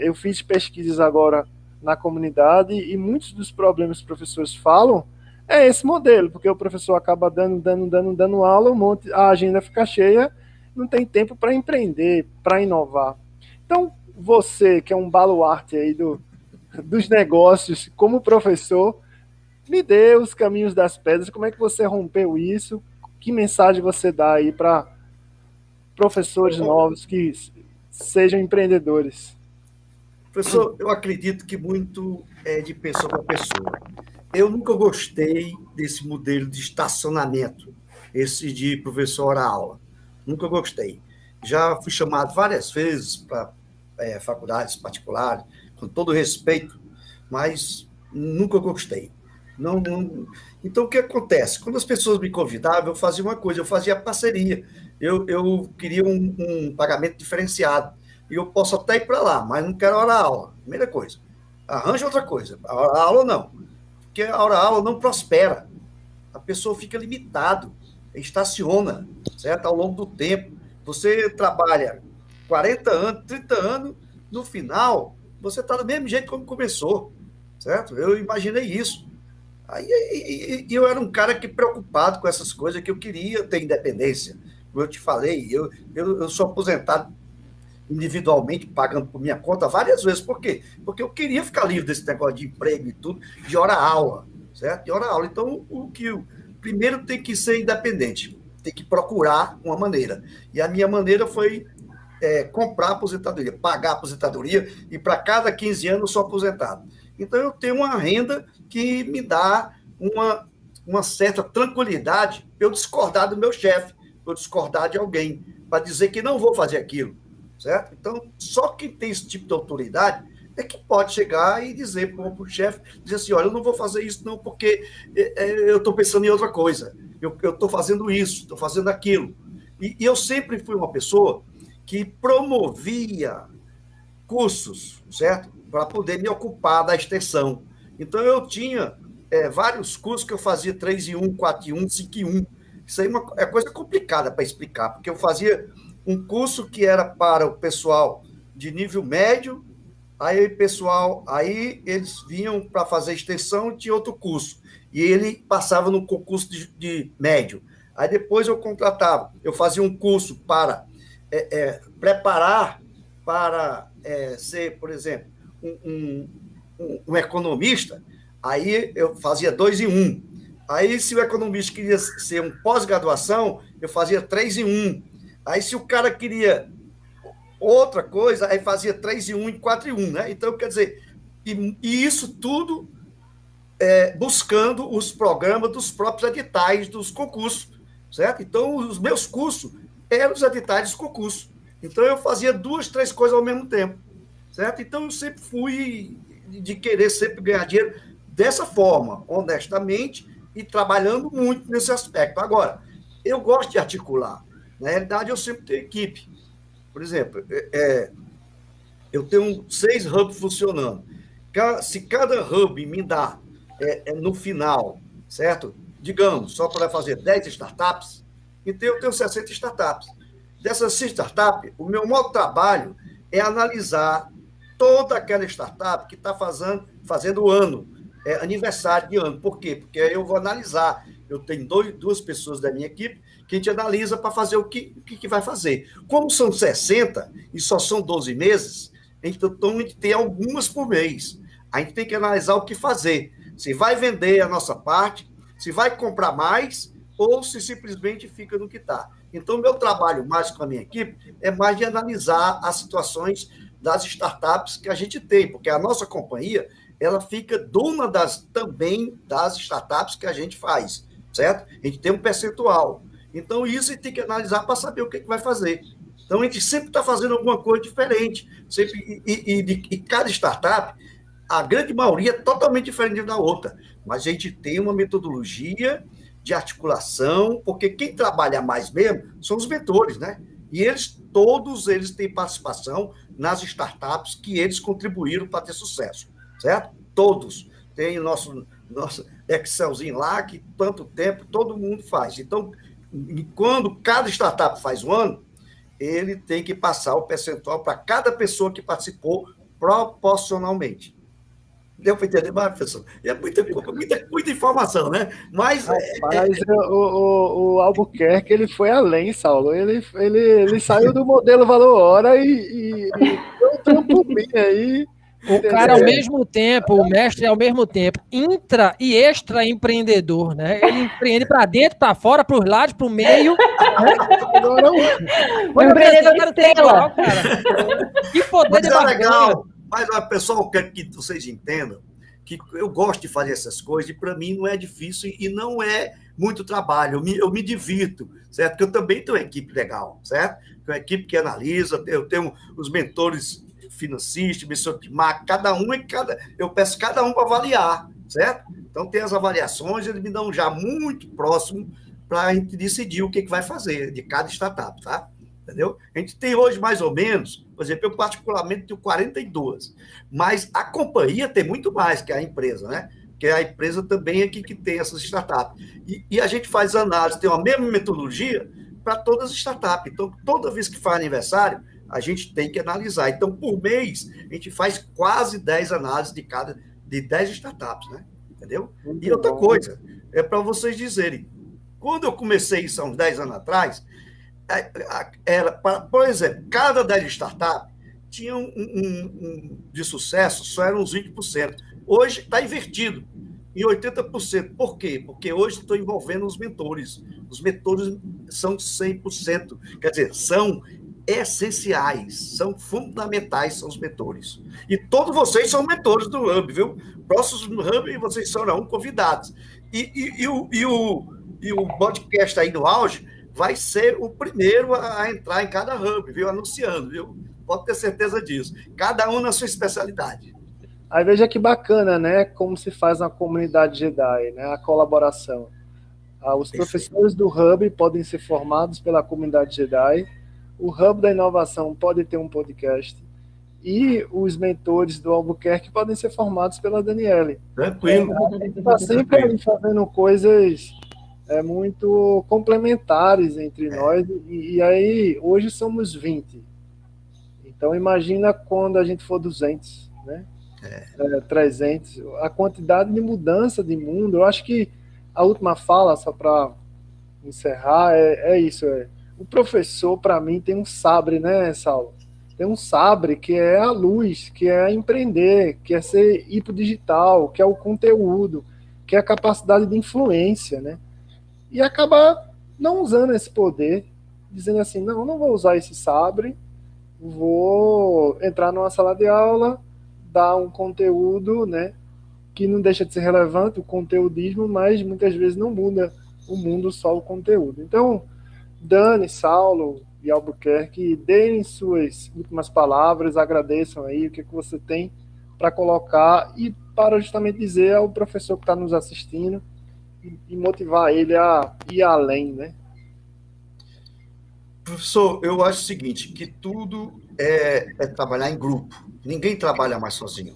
[SPEAKER 1] eu fiz pesquisas agora na comunidade e muitos dos problemas que os professores falam é esse modelo, porque o professor acaba dando aula, a agenda fica cheia, não tem tempo para empreender, para inovar. Então, você, que é um baluarte aí dos negócios, como professor, me dê os caminhos das pedras, como é que você rompeu isso, que mensagem você dá aí para professores novos que sejam empreendedores?
[SPEAKER 3] Professor, eu acredito que muito é de pessoa para pessoa. Eu nunca gostei desse modelo de estacionamento, esse de professor hora-aula. Nunca gostei. Já fui chamado várias vezes para faculdades particulares, com todo respeito, mas nunca gostei. Então, o que acontece? Quando as pessoas me convidavam, eu fazia uma coisa, eu fazia parceria. Eu queria um pagamento diferenciado. E eu posso até ir para lá, mas não quero hora-aula. Primeira coisa. Arranja outra coisa. A hora-aula não. Porque a hora-aula não prospera. A pessoa fica limitado, estaciona, certo? Ao longo do tempo. Você trabalha 40 anos, 30 anos, no final, você está do mesmo jeito como começou, certo? Eu imaginei isso. Aí eu era um cara que preocupado com essas coisas, que eu queria ter independência. Como eu te falei, eu sou aposentado individualmente, pagando por minha conta várias vezes. Por quê? Porque eu queria ficar livre desse negócio de emprego e tudo, de hora-aula, certo? De hora-aula. Então, primeiro tem que ser independente, tem que procurar uma maneira. E a minha maneira foi comprar aposentadoria, pagar aposentadoria, e para cada 15 anos eu sou aposentado. Então, eu tenho uma renda que me dá uma certa tranquilidade para eu discordar do meu chefe, para eu discordar de alguém, para dizer que não vou fazer aquilo. Certo? Então, só quem tem esse tipo de autoridade é que pode chegar e dizer para o chefe, dizer assim, olha, eu não vou fazer isso não, porque eu estou pensando em outra coisa, eu estou fazendo isso, estou fazendo aquilo. E eu sempre fui uma pessoa que promovia cursos, certo? Para poder me ocupar da extensão. Então, eu tinha vários cursos que eu fazia 3 em 1, 4 em 1, 5 em 1. Isso aí é coisa complicada para explicar, porque eu fazia um curso que era para o pessoal de nível médio, aí eles vinham para fazer extensão e tinha outro curso. E ele passava no concurso de médio. Aí depois eu fazia um curso para preparar para ser, por exemplo, um economista, aí eu fazia 2 em 1. Aí, se o economista queria ser um pós-graduação, eu fazia 3 em 1. Aí, se o cara queria outra coisa, aí fazia 3 em 1 e 4 em 1, né? Então, quer dizer, E isso tudo buscando os programas dos próprios editais dos concursos, certo? Então, os meus cursos eram os editais dos concursos. Então, eu fazia 2, 3 coisas ao mesmo tempo, certo? Então, eu sempre fui de querer sempre ganhar dinheiro dessa forma, honestamente, e trabalhando muito nesse aspecto. Agora, eu gosto de articular. Na realidade, eu sempre tenho equipe. Por exemplo, eu tenho 6 hubs funcionando. Se cada hub me dá, no final, certo? Digamos, só para fazer 10 startups, então eu tenho 60 startups. Dessas 6 startups, o meu maior trabalho é analisar toda aquela startup que está fazendo o ano, aniversário de ano. Por quê? Porque eu vou analisar. Eu tenho 2 pessoas da minha equipe que a gente analisa para fazer o que vai fazer. Como são 60 e só são 12 meses, então a gente tem algumas por mês. A gente tem que analisar o que fazer. Se vai vender a nossa parte, se vai comprar mais, ou se simplesmente fica no que está. Então, meu trabalho mais com a minha equipe é mais de analisar as situações das startups que a gente tem, porque a nossa companhia ela fica dona também das startups que a gente faz, certo? A gente tem um percentual. Então, isso a gente tem que analisar para saber o que vai fazer. Então, a gente sempre está fazendo alguma coisa diferente. E cada startup, a grande maioria é totalmente diferente da outra. Mas a gente tem uma metodologia de articulação, porque quem trabalha mais mesmo são os mentores, né? E todos eles têm participação nas startups que eles contribuíram para ter sucesso, certo? Todos. Tem o nosso Excelzinho lá, que tanto tempo todo mundo faz. Então, quando cada startup faz um ano, ele tem que passar o percentual para cada pessoa que participou proporcionalmente. Deu para entender mais, professor? É muita informação, né? Mas
[SPEAKER 1] o Albuquerque ele foi além, Saulo. Ele saiu do modelo valor-hora e deu um trampolim aí.
[SPEAKER 4] O cara, ao mesmo tempo, o mestre, ao mesmo tempo, intra e extra empreendedor, né? Ele empreende para dentro, para fora, para os lados, para o meio.
[SPEAKER 2] Agora o empreendedor estrela.
[SPEAKER 4] Que poder de barganha.
[SPEAKER 3] Legal. Mas, pessoal, eu quero que vocês entendam que eu gosto de fazer essas coisas e, para mim, não é difícil e não é muito trabalho. Eu me divirto, certo? Porque eu também tenho uma equipe legal, certo? Tenho uma equipe que analisa, eu tenho os mentores financistas, mentor de marketing, eu peço cada um para avaliar, certo? Então, tem as avaliações, eles me dão já muito próximo para a gente decidir o que vai fazer de cada startup, tá? Entendeu? A gente tem hoje mais ou menos, por exemplo, eu particularmente tenho 42, mas a companhia tem muito mais que a empresa, né? Porque a empresa também é que tem essas startups. E a gente faz análise, tem a mesma metodologia para todas as startups. Então, toda vez que faz aniversário, a gente tem que analisar. Então, por mês, a gente faz quase 10 análises de 10 startups, né? Entendeu? E outra coisa, é para vocês dizerem, quando eu comecei isso há uns 10 anos atrás, por exemplo, cada 10 startups tinha de sucesso, só eram uns 20%. Hoje está invertido, em 80%. Por quê? Porque hoje estou envolvendo os mentores. Os mentores são 100%, quer dizer, são essenciais, são fundamentais, são os mentores. E todos vocês são mentores do Hub, viu? Próximos do Hub, vocês serão convidados. E o podcast aí no auge vai ser o primeiro a entrar em cada hub, viu? Anunciando, viu? Pode ter certeza disso. Cada um na sua especialidade.
[SPEAKER 1] Aí veja que bacana, né? Como se faz na comunidade Jedi, né? A colaboração. Os professores do Hub podem ser formados pela comunidade Jedi. O Hub da Inovação pode ter um podcast. E os mentores do Albuquerque podem ser formados pela Daniele.
[SPEAKER 3] Tranquilo.
[SPEAKER 1] A gente está sempre ali fazendo coisas muito complementares entre nós. E aí, hoje somos 20. Então, imagina quando a gente for 200, né? 300. A quantidade de mudança de mundo. Eu acho que a última fala, só para encerrar, é isso. O professor, para mim, tem um sabre, né, Saulo? Tem um sabre que é a luz, que é empreender, que é ser hipodigital, que é o conteúdo, que é a capacidade de influência, né? E acabar não usando esse poder, dizendo assim, não vou usar esse sabre, vou entrar numa sala de aula, dar um conteúdo, né, que não deixa de ser relevante, o conteudismo, mas muitas vezes não muda o mundo só o conteúdo. Então, Dani, Saulo e Albuquerque, deem suas últimas palavras, agradeçam aí o que você tem para colocar e para justamente dizer ao professor que está nos assistindo e motivar ele a ir além, né?
[SPEAKER 3] Professor, eu acho o seguinte, que tudo é trabalhar em grupo. Ninguém trabalha mais sozinho.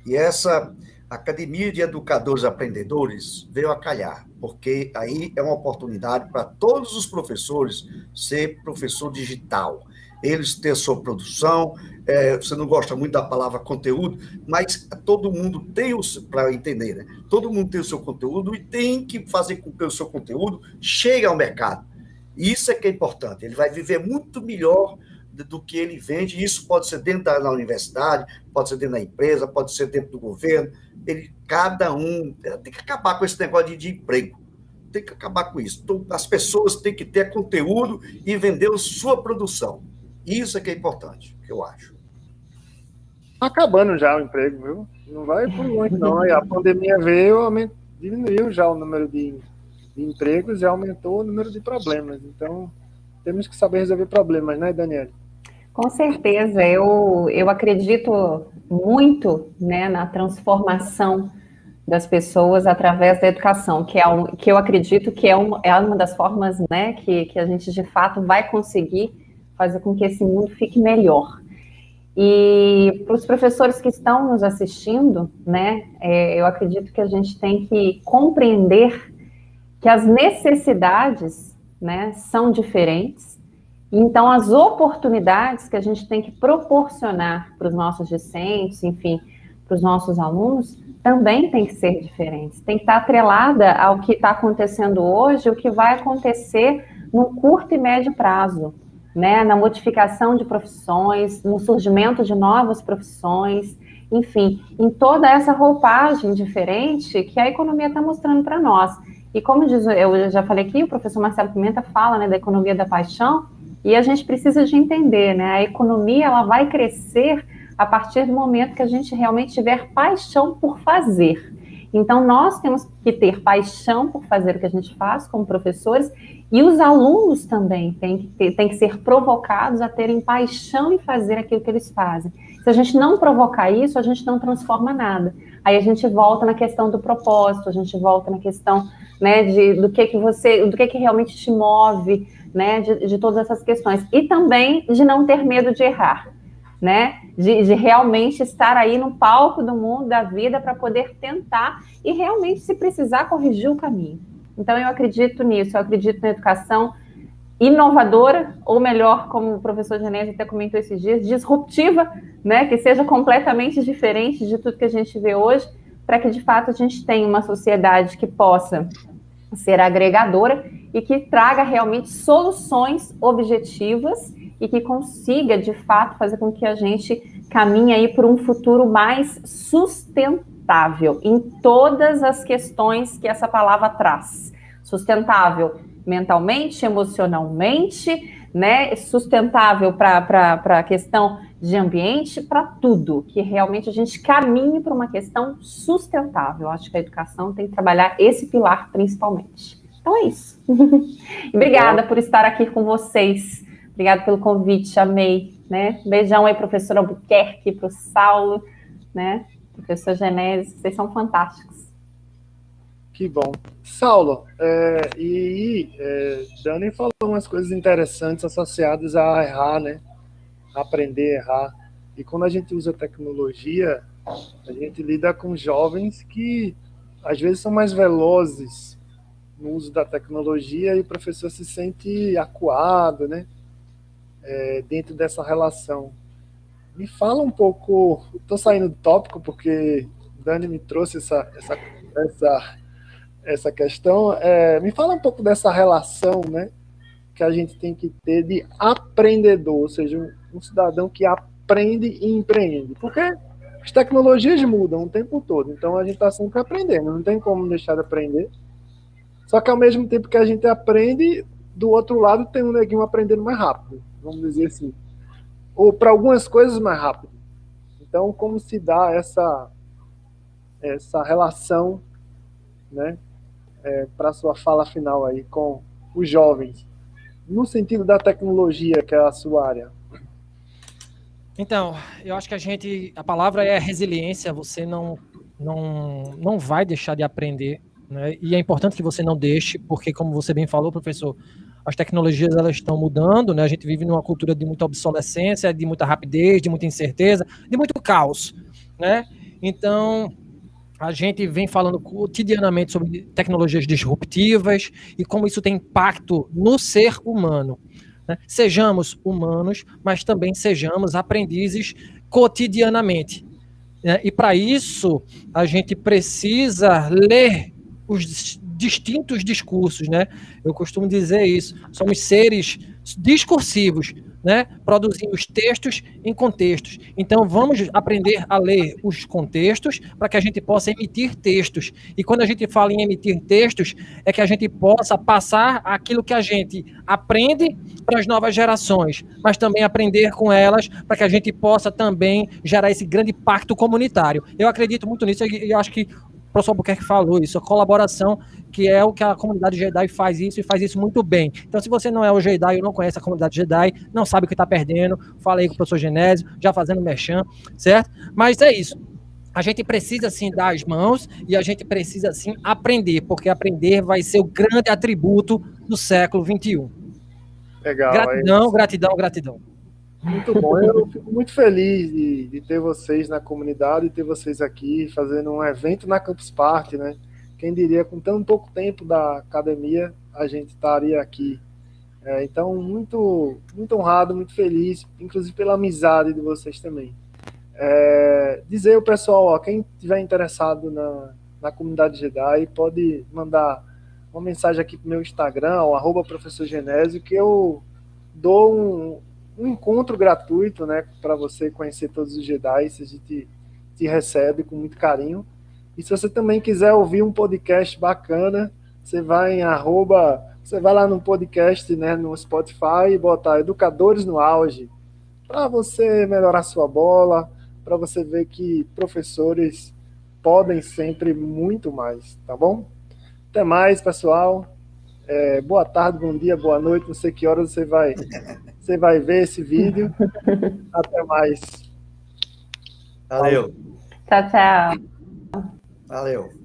[SPEAKER 3] E essa Academia de Educadores Aprendedores veio a calhar, porque aí é uma oportunidade para todos os professores ser professor digital. Eles ter sua produção, você não gosta muito da palavra conteúdo, mas todo mundo tem para entender, né? Todo mundo tem o seu conteúdo e tem que fazer com que o seu conteúdo chegue ao mercado. Isso é que é importante. Ele vai viver muito melhor do que ele vende. Isso pode ser dentro da universidade, pode ser dentro da empresa, pode ser dentro do governo. Cada um tem que acabar com esse negócio de emprego. Tem que acabar com isso. Então, as pessoas têm que ter conteúdo e vender a sua produção. Isso é que é importante, eu acho.
[SPEAKER 1] Tá acabando já o emprego, viu? Não vai por longe, não. Aí a pandemia veio, diminuiu já o número de empregos e aumentou o número de problemas. Então, temos que saber resolver problemas, né, Daniela?
[SPEAKER 2] Com certeza, eu acredito muito, né, na transformação das pessoas através da educação, que eu acredito que é uma das formas, né, que a gente de fato vai conseguir fazer com que esse mundo fique melhor. E para os professores que estão nos assistindo, né, eu acredito que a gente tem que compreender que as necessidades, né, são diferentes. Então, as oportunidades que a gente tem que proporcionar para os nossos discentes, enfim, para os nossos alunos, também tem que ser diferentes. Tem que estar atrelada ao que está acontecendo hoje, o que vai acontecer no curto e médio prazo, né? Na modificação de profissões, no surgimento de novas profissões, enfim, em toda essa roupagem diferente que a economia está mostrando para nós. E como eu já falei aqui, o professor Marcelo Pimenta fala, né, da economia da paixão, e a gente precisa de entender, né, a economia ela vai crescer a partir do momento que a gente realmente tiver paixão por fazer. Então, nós temos que ter paixão por fazer o que a gente faz como professores, e os alunos também têm que ser provocados a terem paixão em fazer aquilo que eles fazem. Se a gente não provocar isso, a gente não transforma nada. Aí a gente volta na questão do propósito, a gente volta na questão, né, do que realmente te move, né, de todas essas questões. E também de não ter medo de errar, né, de realmente estar aí no palco do mundo, da vida, para poder tentar e realmente, se precisar, corrigir o caminho. Então, eu acredito nisso, eu acredito na educação inovadora, ou melhor, como o professor Genésio até comentou esses dias, disruptiva, né, que seja completamente diferente de tudo que a gente vê hoje, para que, de fato, a gente tenha uma sociedade que possa ser agregadora e que traga realmente soluções objetivas e que consiga, de fato, fazer com que a gente caminhe aí por um futuro mais sustentável em todas as questões que essa palavra traz. Sustentável mentalmente, emocionalmente, né? Sustentável para a questão de ambiente, para tudo, que realmente a gente caminhe para uma questão sustentável. Eu acho que a educação tem que trabalhar esse pilar principalmente. Então é isso. Obrigada por estar aqui com vocês. Obrigada pelo convite, amei, né? Beijão aí, professor Albuquerque, para o Saulo, né? Professor Genésio, vocês são fantásticos.
[SPEAKER 1] Que bom. Saulo, Dani falou umas coisas interessantes associadas a errar, né? Aprender a errar. E quando a gente usa tecnologia, a gente lida com jovens que às vezes são mais velozes no uso da tecnologia e o professor se sente acuado, né? Dentro dessa relação. Me fala um pouco, estou saindo do tópico porque Dani me trouxe essa questão. Me fala um pouco dessa relação, né, que a gente tem que ter de aprendedor, ou seja, um cidadão que aprende e empreende. Porque as tecnologias mudam o tempo todo, então a gente está sempre aprendendo, não tem como deixar de aprender. Só que ao mesmo tempo que a gente aprende, do outro lado tem um neguinho aprendendo mais rápido, vamos dizer assim. Ou para algumas coisas mais rápido. Então, como se dá essa relação, né, para a sua fala final aí com os jovens, no sentido da tecnologia, que é a sua área?
[SPEAKER 4] Então, eu acho que a palavra é resiliência, você não vai deixar de aprender, né? E é importante que você não deixe, porque como você bem falou, professor, as tecnologias elas estão mudando, né? A gente vive numa cultura de muita obsolescência, de muita rapidez, de muita incerteza, de muito caos, né? Então, a gente vem falando cotidianamente sobre tecnologias disruptivas e como isso tem impacto no ser humano, né? Sejamos humanos, mas também sejamos aprendizes cotidianamente, né? E para isso, a gente precisa ler os distintos discursos, né? Eu costumo dizer isso. Somos seres discursivos, né? Produzimos textos em contextos. Então, vamos aprender a ler os contextos para que a gente possa emitir textos. E quando a gente fala em emitir textos, é que a gente possa passar aquilo que a gente aprende para as novas gerações, mas também aprender com elas para que a gente possa também gerar esse grande pacto comunitário. Eu acredito muito nisso e eu acho que o professor Albuquerque falou isso, a colaboração, que é o que a comunidade Jedi faz isso e faz isso muito bem. Então, se você não é o Jedi ou não conhece a comunidade Jedi, não sabe o que está perdendo, fala aí com o professor Genésio, já fazendo merchan, certo? Mas é isso. A gente precisa, sim, dar as mãos e a gente precisa, sim, aprender, porque aprender vai ser o grande atributo do século XXI.
[SPEAKER 1] Legal.
[SPEAKER 4] Gratidão, gratidão, gratidão.
[SPEAKER 1] Muito bom. Eu fico muito feliz de ter vocês na comunidade, ter vocês aqui fazendo um evento na Campus Party, né? Quem diria, com tão pouco tempo da academia, a gente estaria aqui. Então, muito, muito honrado, muito feliz, inclusive pela amizade de vocês também. Dizer ao pessoal, ó, quem estiver interessado na comunidade Jedi, pode mandar uma mensagem aqui para o meu Instagram, @professor Genésio, que eu dou um encontro gratuito, né, para você conhecer todos os Jedi. A gente te recebe com muito carinho. E se você também quiser ouvir um podcast bacana, você vai lá no podcast, né, no Spotify, e botar Educadores no Auge, para você melhorar sua bola, para você ver que professores podem sempre muito mais, tá bom? Até mais, pessoal. Boa tarde, bom dia, boa noite. Não sei que horas você vai ver esse vídeo. Até mais.
[SPEAKER 3] Valeu.
[SPEAKER 2] Tchau, tchau.
[SPEAKER 3] Valeu.